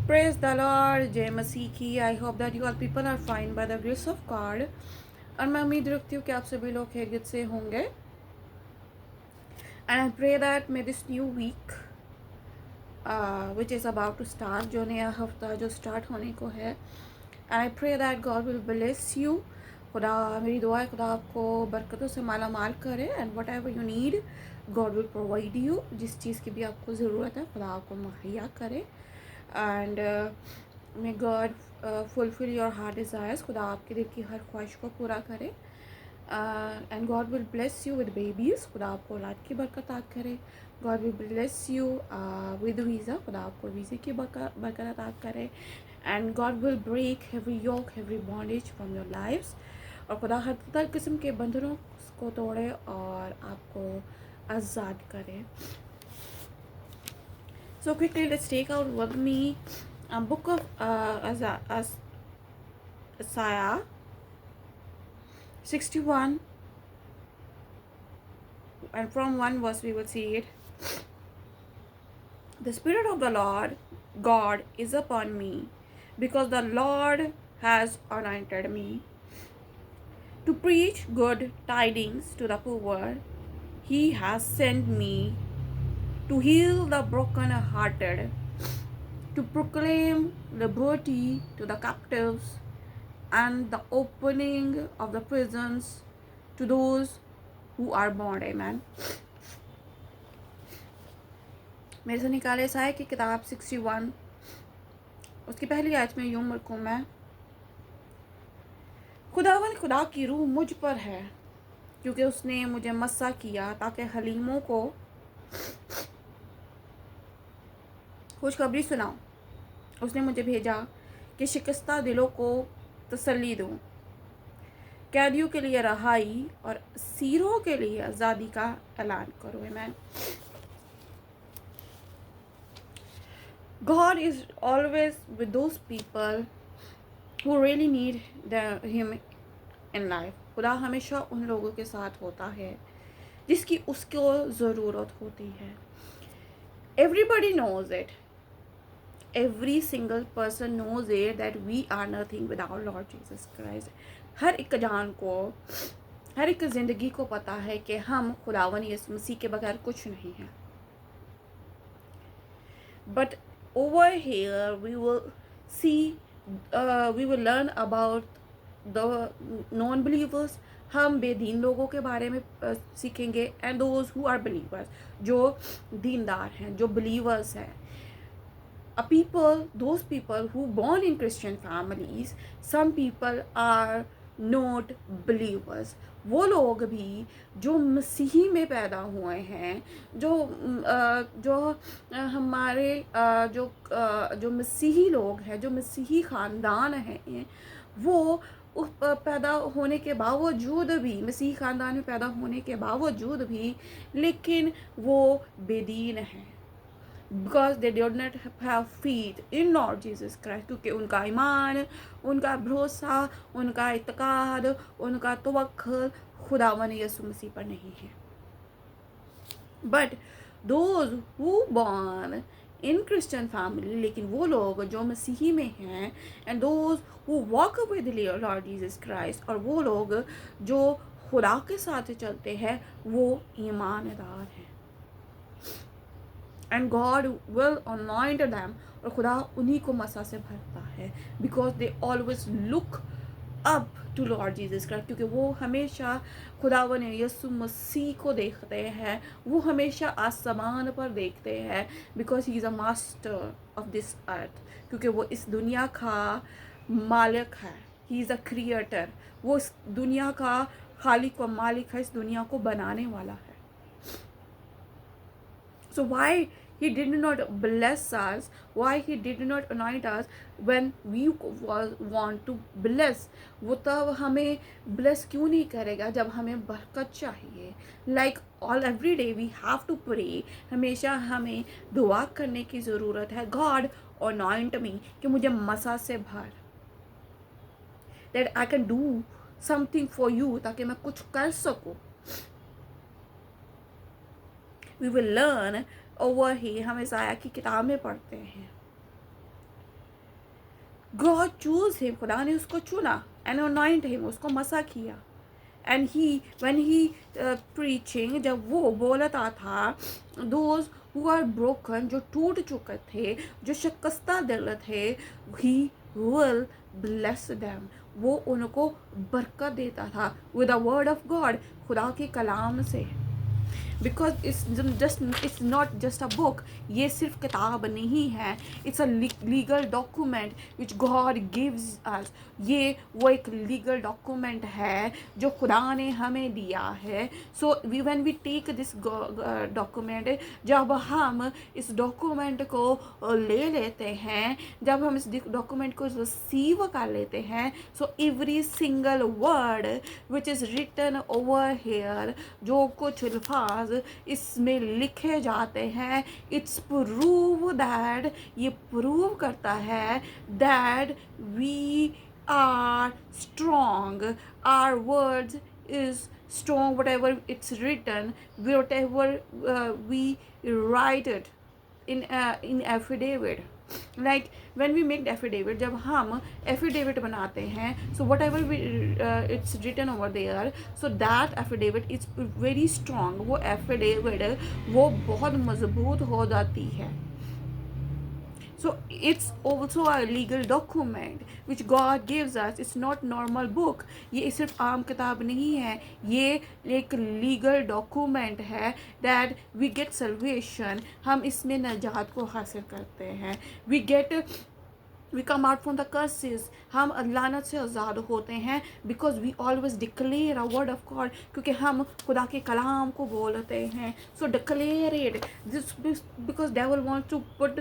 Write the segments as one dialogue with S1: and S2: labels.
S1: Praise the Lord, जय मसीह की। I hope that you all people are fine by the grace of God. और मैं उम्मीद रखती हूँ कि आप सभी लोग खैरियत से होंगे। And I pray that may this new week which is about to start, जो नया हफ्ता जो स्टार्ट होने को है, and I pray that God will bless you. खुदा, मेरी दुआ है खुदा आपको बरकतों से माला माल करे and what ever you need God will provide you. जिस चीज़ की भी आपको ज़रूरत है खुदा आपको मुहैया करे। And may God fulfil your heart desires. खुदा आपके दिल की हर ख्वाहिश को पूरा करे। And God will bless you with babies. खुदा आपको औलाद की बरकत अता करे। God will bless you with visa. खुदा आपको वीज़े की बरकत अता करे। And God will break every yoke every bondage from your lifes. और खुदा हर किस्म के बंधनों को तोड़े और आपको आज़ाद करे। So quickly, let's take out with me a book of Isaiah 61, and from one verse we will see it. The Spirit of the Lord God is upon me, because the Lord has anointed me to preach good tidings to the poor. He has sent me to heal the broken-hearted, to proclaim liberty to the captives and the opening of the prisons to those who are bound. Amen. मेरे से निकाले ईसाया की किताब 61, उसकी पहली आयत में यूं लिखूं मैं, खुदा की रूह मुझ पर है, क्योंकि उसने मुझे मस्सा किया ताकि हलीमों को खुशखबरी सुनाऊं। उसने मुझे भेजा कि शिकस्ता दिलों को तसल्ली दूं, कैदियों के लिए रहाई और सीरों के लिए आज़ादी का ऐलान करो। आमीन। God is always with those people who really need him in life. खुदा हमेशा उन लोगों के साथ होता है जिसकी उसको ज़रूरत होती है। Everybody knows it. Every single person knows it that we are nothing without Lord Jesus Christ. हर एक जान को, हर एक ज़िंदगी को पता है कि हम खुदावन यीशु मसीह के बगैर कुछ नहीं हैं। But over here we will see, we will learn about the non-believers. हम बेदीन लोगों के बारे में सीखेंगे, and those who are believers, जो दीनदार हैं, जो believers हैं. Those people who born in Christian families, some people are not believers. वो लोग भी जो मसीही में पैदा हुए हैं, जो हमारे जो मसीही लोग हैं, जो मसीही ख़ानदान हैं, वो पैदा होने के बावजूद भी, मसीही ख़ानदान में पैदा होने के बावजूद भी, लेकिन वो बेदीन हैं, because they did not have faith in Lord Jesus Christ, क्योंकि उनका ईमान, उनका भरोसा, उनका इत्काद, उनका तवक्कुल खुदावन यीशु मसीह पर नहीं है। But those who born in Christian family, लेकिन वो लोग जो मसीही में हैं, and those who walk with the Lord Jesus Christ, और वो लोग जो खुदा के साथ चलते हैं, वो ईमानदार हैं। And God will anoint them, और खुदा उन्हीं को मसा से भरता है, because they always look up to Lord Jesus Christ, क्योंकि वो हमेशा खुदावन यीशु मसीह को देखते हैं, वो हमेशा आसमान पर देखते हैं, because he is a master of this earth, क्योंकि वो इस दुनिया का मालिक है, he is a creator, वो इस दुनिया का खालिक और मालिक है, इस दुनिया को बनाने वाला है। So why he did not bless us, why he did not anoint us when we want to bless, वो तब हमें bless क्यों नहीं करेगा जब हमें बरकत चाहिए। Like every day we have to pray, हमेशा हमें दुआ करने की ज़रूरत है। God anoint me, कि मुझे मसा से भर, that I can do something for you, ताकि मैं कुछ कर सकूँ। We will learn over here, हम ईसाया की किताब में पढ़ते हैं God chose him, खुदा ने उसको चुना, and anoint him, उसको मसा किया. And when he preaching, जब वो बोलता था, those who are broken, जो टूट चुके थे, जो शिकस्ता दिल थे, he will bless them. वो उनको बरकत देता था with the word of God, खुदा के कलाम से. Because it's not just a book, ये सिर्फ किताब नहीं है, it's a legal document which God gives us. ये वो एक लीगल डॉक्यूमेंट है जो खुदा ने हमें दिया है. So when we take this document, जब हम इस डॉक्यूमेंट को ले लेते हैं, जब हम इस डॉक्यूमेंट को रिसीव कर लेते हैं, so every single word which is written over here, जो कुछ अल्फाज इसमें लिखे जाते हैं, इट्स प्रूव दैट, ये प्रूव करता है that we are strong, our words is strong, whatever it's written, whatever we write it in affidavit. Like when we make the affidavit, जब हम affidavit बनाते हैं, so whatever we it's written over there, so that affidavit is very strong. वो affidavit वो बहुत मजबूत हो जाती है. So it's also a legal document which God gives us. It's not normal book. ये सिर्फ आम किताब नहीं है, ये एक legal document है that we get salvation. हम इसमें नजात को हासिल करते हैं. We come out from the curses. हम लानत से आज़ाद होते हैं because we always declare a word of God. क्योंकि हम खुदा के कलाम को बोलते हैं. So declare it. This because devil wants to put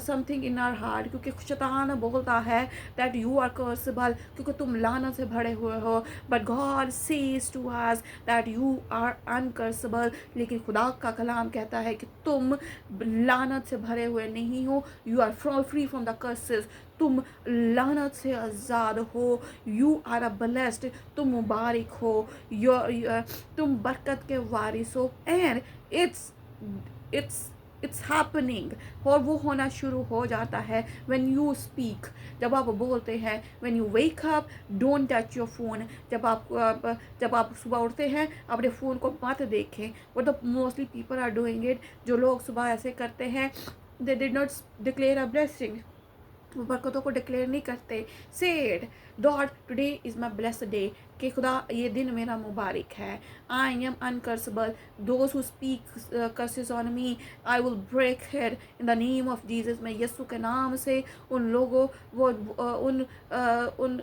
S1: something in our heart. क्योंकि शैतान बोलता है that you are cursable, क्योंकि तुम लानत से भरे हुए हो. But God says to us that you are uncursable. लेकिन खुदा का कलाम कहता है कि तुम लानत से भरे हुए नहीं हो. You are free from the curse. तुम लानत से आज़ाद हो. यू आर अ ब्लेस्ड, तुम मुबारक हो, तुम बरकत के वारिस हो. एंड इट्स हैपनिंग, और वो होना शुरू हो जाता है व्हेन यू स्पीक, जब आप बोलते हैं. When you wake up, don't touch your phone. जब आप सुबह उठते हैं, अपने फ़ोन को मत देखें. वो तो mostly people are doing it. जो लोग सुबह ऐसे करते हैं, they did not declare a blessing, वो बरकतों को डिक्लेयर नहीं करते. Said God today is my blessed day, कि खुदा ये दिन मेरा मुबारक है. I am uncursable. Those who speak curses on me, I will break it in the name of Jesus. मैं यीशु के नाम से उन लोगों उन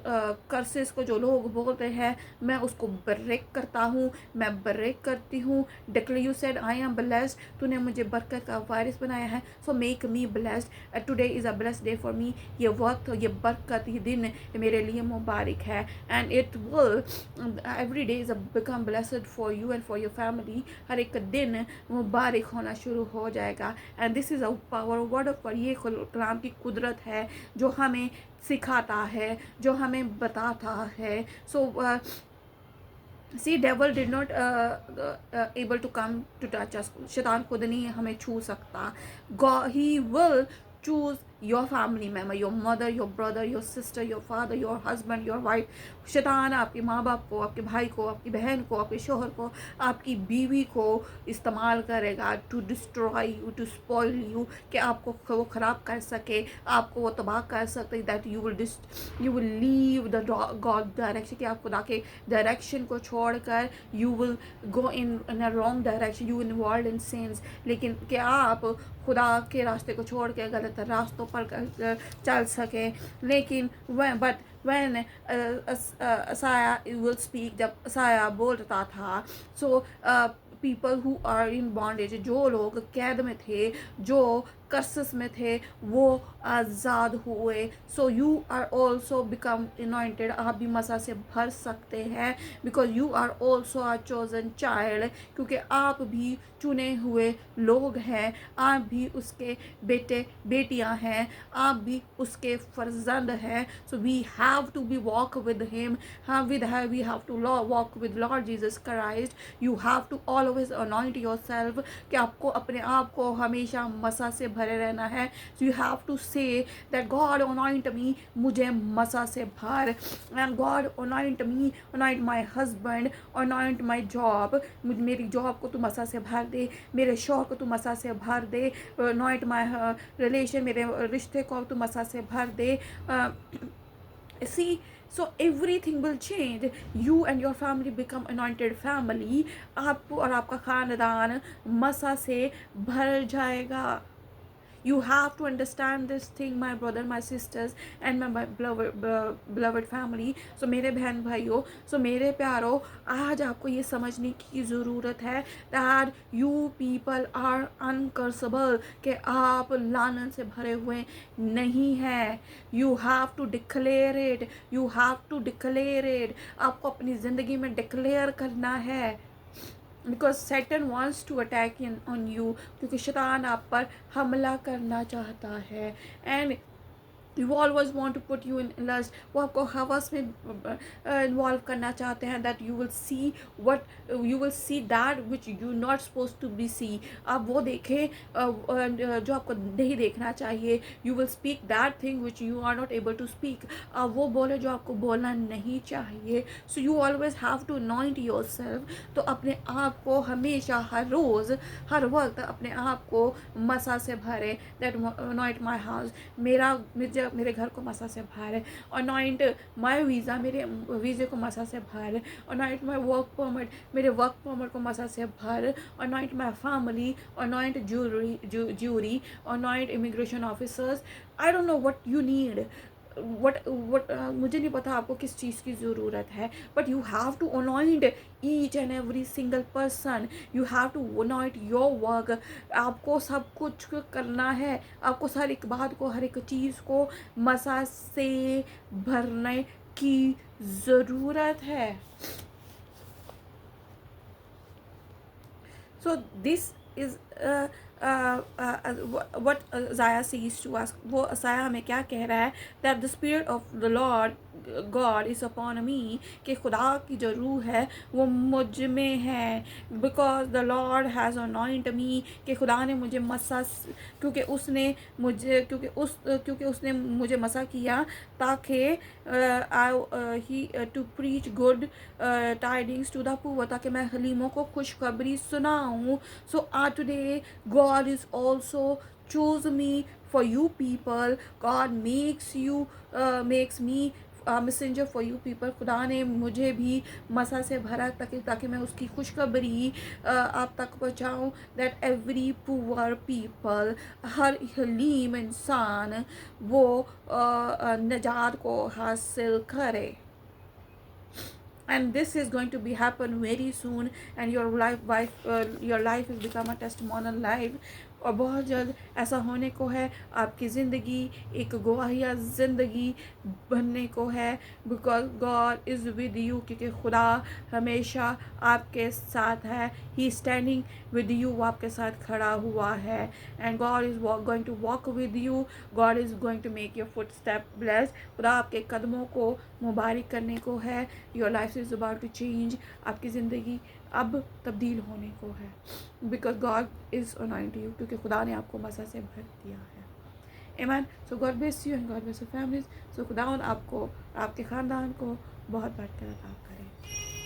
S1: कर्सेस को जो लोग बोलते हैं, मैं उसको ब्रेक करता हूँ, मैं ब्रेक करती हूँ. Declare, you said I am blessed, तूने मुझे बरकत का वारिस बनाया है. So make me blessed. Today is a blessed day for me. ये वक्त, ये बरकत, ये दिन मेरे लिए मुबारक है. And it will every day is a become blessed for you and for your family. हर एक दिन मुबारक होना शुरू हो जाएगा. and this is a power word of God. ये कलाम की कुदरत है जो हमें सिखाता है, जो हमें बताता है. so see, devil did not able to come to touch us. शैतान खुद नहीं हमें छू सकता. God, he will choose your family member, your mother, your brother, your sister, your father, your husband, your wife. शैतान आपके माँ बाप को, आपके भाई को, आपकी बहन को, आपके शोहर को, आपकी बीवी को इस्तेमाल करेगा to destroy you, to spoil you, कि आपको वो ख़राब कर सके, आपको वो तबाह कर सकते. That you will leave the God direction, कि आप खुदा के डायरेक्शन को छोड़कर you will go in a wrong direction, you involve in since. लेकिन कि आप खुदा के रास्ते को छोड़ के गलत रास्तों पर चल सके. लेकिन but when Isaiah will speak, जब Isaiah बोलता था, so people who are in bondage, जो लोग कैद में थे, जो कर्सेस में थे, वो आज़ाद हुए. So you are also become anointed. आप भी मसा से भर सकते हैं, because you are also a chosen child, क्योंकि आप भी चुने हुए लोग हैं. आप भी उसके बेटे बेटियां हैं, आप भी उसके फर्जंद हैं. So we have to be walk with him. हाँ, we have to walk with Lord Jesus Christ. You have to always anoint your self, कि आपको अपने आप को हमेशा मसा से भरे रहना है, so you have to say that God anoint me, मुझे मसा से भर, and God anoint me, anoint my husband, anoint my job, मुझे मेरी जॉब को तू मसा से भर दे, मेरे शौक को तू मसा से भर दे, अनॉइंट माई रिलेशन, मेरे रिश्ते को तू मसा से भर दे. See, so everything will change. You and your family become anointed family. आपको और आपका खानदान मसा से भर जाएगा. You have to understand this thing, my brother, my sisters, and my beloved family. So मेरे बहन भाइयों, so मेरे प्यारों, आज आपको ये समझने की ज़रूरत है that you people are uncursable, कि आप लानत से भरे हुए नहीं हैं. You have to declare it. You have to declare it. आपको अपनी ज़िंदगी में declare करना है. Because Satan wants to attack on you, क्योंकि शैतान आप पर हमला करना चाहता है. And you always want to put you in lust, वो आपको हवस में इन्वॉल्व करना चाहते हैं, that you will see what you will see that which you not suppose to be see. आप वो देखें जो आपको नहीं देखना चाहिए. You will speak that thing which you are not able to speak. आप वो बोले जो आपको बोलना नहीं चाहिए. So you always have to anoint your self. तो अपने आप को हमेशा, हर रोज़, हर वक्त अपने आप को मसा से भरे. दैट अनॉइंट माई हाउस, मेरे घर को मसा से भर. अनॉइंट माई वीज़ा, मेरे वीज़े को मसा से भर. अनॉइंट माई वर्क परमिट, मेरे वर्क परमिट को मसा से भर. Anoint my family, anoint jury, anoint immigration officers. I don't know what you need, मुझे नहीं पता आपको किस चीज़ की ज़रूरत है, but you have to anoint each and every single person. You have to anoint your work. आपको सब कुछ करना है, आपको हर एक बात को, हर एक चीज़ को मसा से भरने की ज़रूरत है. So this is what Isaiah says to us. वो Isaiah हमें क्या कह रहा है, that the spirit of the Lord God is upon me, कि खुदा की जो रूह है वो मुझ में है. because the Lord has anointed me, कि खुदा ने मुझे मसा, क्योंकि उसने मुझे मसा किया, ताकि to preach good tidings to the poor, ताकि मैं हलीमों को खुशखबरी सुनाऊँ. So today God is also choose me for you people. God makes me messenger for you people. खुदा ने मुझे भी मसा से भरा, ताकि मैं उसकी खुशखबरी आप तक पहुँचाऊँ. दैट एवरी पुअर पीपल, हर हलीम इंसान वो निजात को हासिल करे. And this is going to be happen very soon, and your life will become a testimonial life. और बहुत जल्द ऐसा होने को है. आपकी ज़िंदगी एक गवाहिया ज़िंदगी बनने को है. Because God is with you, क्योंकि खुदा हमेशा आपके साथ है. ही स्टैंडिंग विद यू, वो आपके साथ खड़ा हुआ है. And God is going to walk with you. God is going to make your footstep blessed. खुदा आपके कदमों को मुबारक करने को है. Your life is about to change. आपकी ज़िंदगी अब तब्दील होने को है. Because God is anoint you, क्योंकि खुदा ने आपको मसा से भर दिया है. आमीन. So God bless you and God bless your families. So खुदा आपको, आपके ख़ानदान को बहुत बरकत अता करे.